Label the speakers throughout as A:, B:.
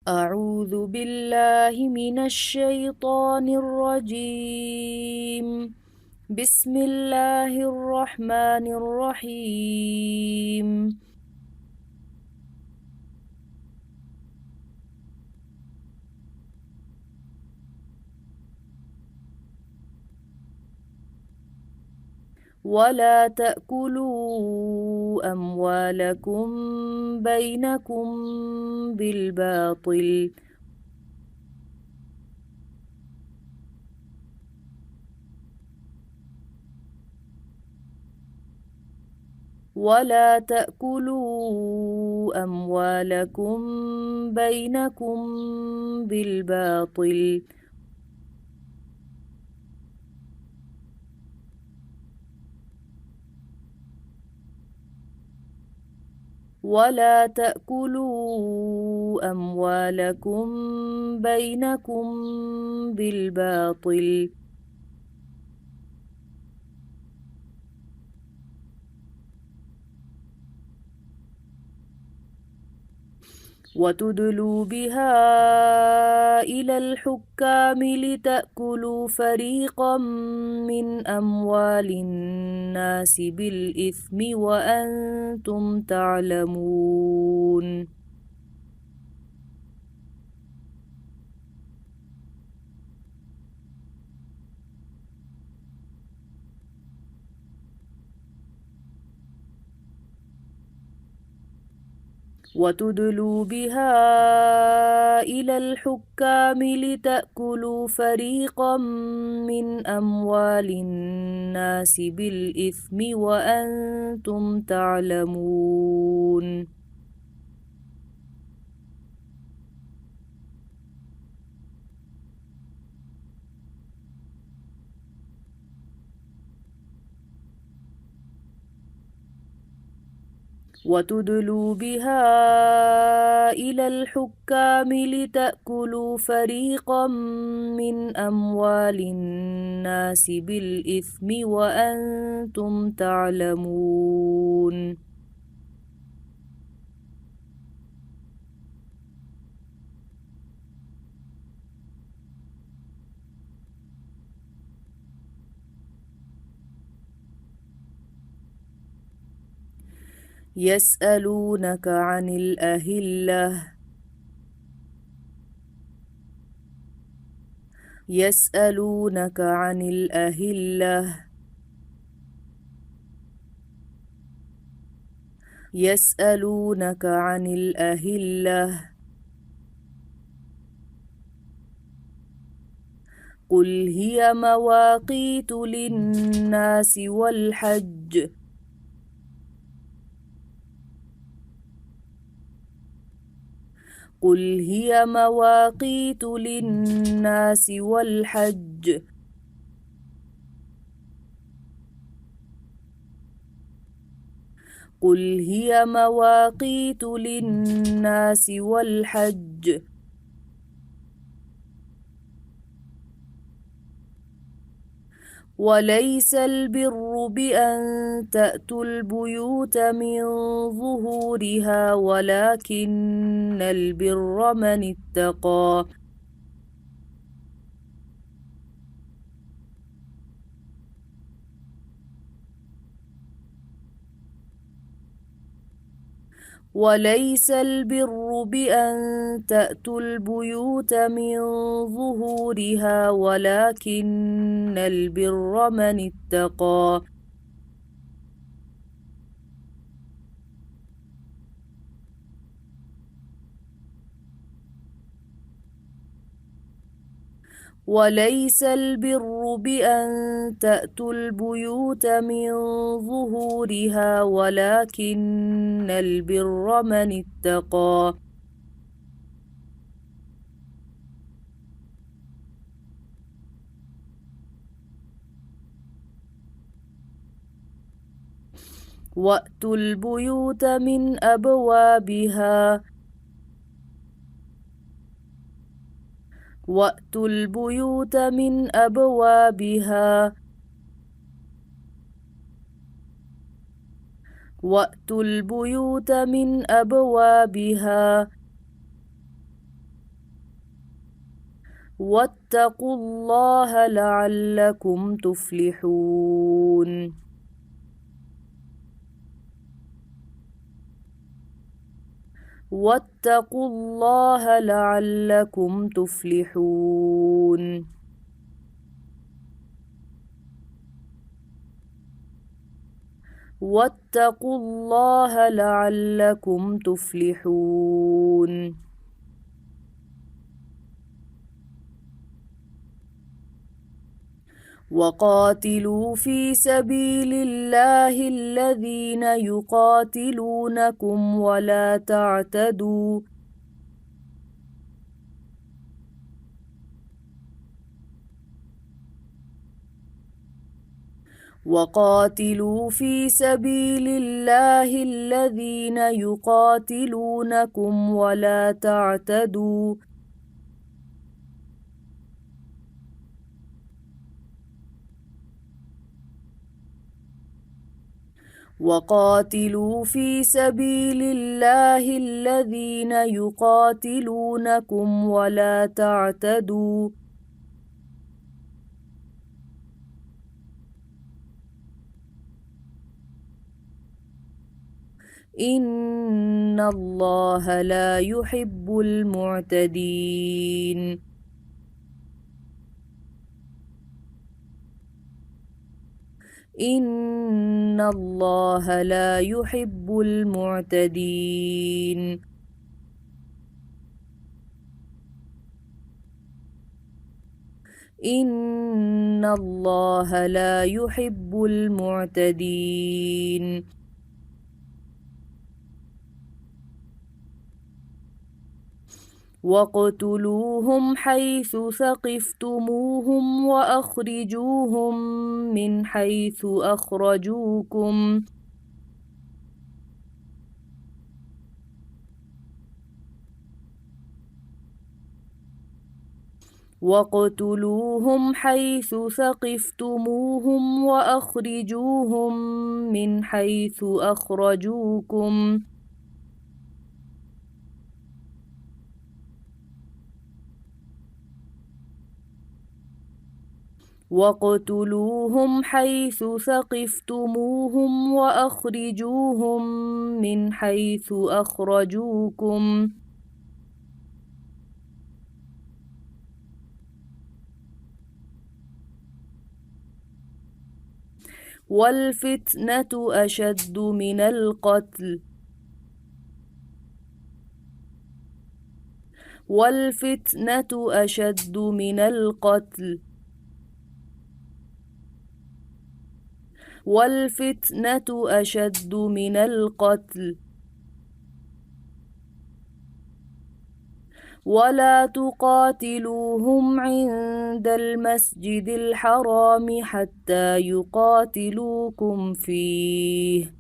A: أعوذ بالله من الشيطان الرجيم. بسم الله الرحمن الرحيم. ولا تأكلوا أموالكم بينكم بالباطل ولا تأكلوا أموالكم بينكم بالباطل ولا تأكلوا أموالكم بينكم بالباطل وتدلوا بها إلى الحكام لتأكلوا فريقا من أموال الناس بالإثم وأنتم تعلمون وتدلوا بها إلى الحكام لتأكلوا فريقا من أموال الناس بالإثم وأنتم تعلمون وتدلوا بها إلى الحكام لتأكلوا فريقا من أموال الناس بالإثم وأنتم تعلمون يسألونك عن الأهلة يسألونك عن الأهلة يسألونك عن الأهلة قل هي مواقيت للناس والحج قل هي مواقيت للناس والحج قل هي مواقيت للناس والحج وليس البر بأن تأتوا البيوت من ظهورها ولكن البر من اتقى وليس البر بأن تأتوا البيوت من ظهورها ولكن البر من اتقى وليس البر بأن تأتوا البيوت من ظهورها ولكن البر من اتقى وأتوا البيوت من أبوابها وأتوا البيوت من أبوابها وأتوا البيوت من أبوابها وأتوا البيوت من أبوابها وأتوا البيوت من أبوابها وأتوا البيوت من أبوابها وأتوا البيوت من أبوابها وأتوا البيوت من أبوابها وأتوا البيوت من أبوابها وأتوا البيوت من أبوابها واتقوا الله لعلكم تفلحون واتقوا الله لعلكم تفلحون واتقوا الله لعلكم تفلحون وقاتلوا في سبيل الله الذين يقاتلونكم ولا تعتدوا وقاتلوا في سبيل الله الذين يقاتلونكم ولا تعتدوا وقاتلوا في سبيل الله الذين يقاتلونكم ولا تعتدوا إن الله لا يحب المعتدين إن الله لا يحب المعتدين إن الله لا يحب المعتدين واقتلوهم حيث ثقفتموهم وأخرجوهم من حيث أخرجوكم واقتلوهم حيث ثقفتموهم وأخرجوهم من حيث أخرجوكم واقتلوهم حيث ثقفتموهم وأخرجوهم من حيث أخرجوكم والفتنة أشد من القتل والفتنة أشد من القتل والفتنة أشد من القتل ولا تقاتلوهم عند المسجد الحرام حتى يقاتلوكم فيه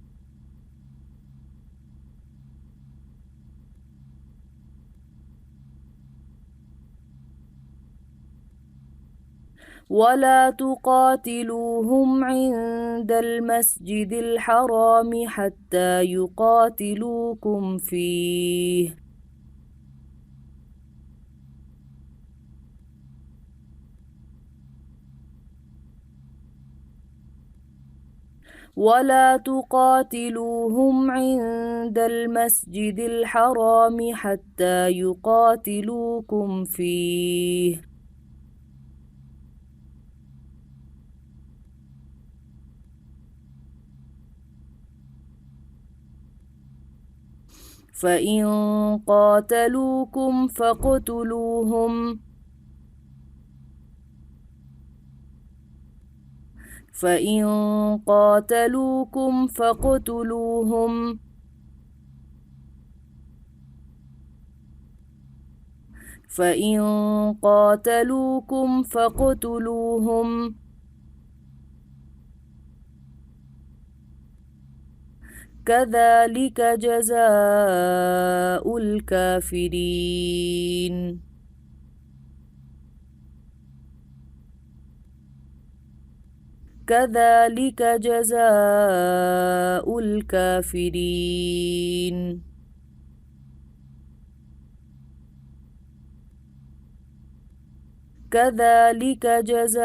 A: ولا تقاتلوهم عند المسجد الحرام حتى يقاتلوكم فيه ولا تقاتلوهم عند المسجد الحرام حتى يقاتلوكم فيه فإن قاتلوكم فاقتلوهم فإن قاتلوكم فاقتلوهم فإن قاتلوكم فاقتلوهم كذلك جزاء الكافرين كذلك جزاء الكافرين كذلك جزاء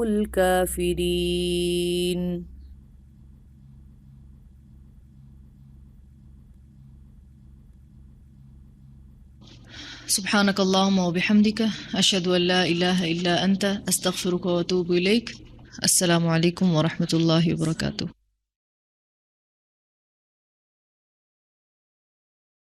A: الكافرين.
B: سبحانك اللهم وبحمدك أشهد أن لا إله إلا أنت أستغفرك وأتوب إليك. السلام عليكم ورحمة الله وبركاته.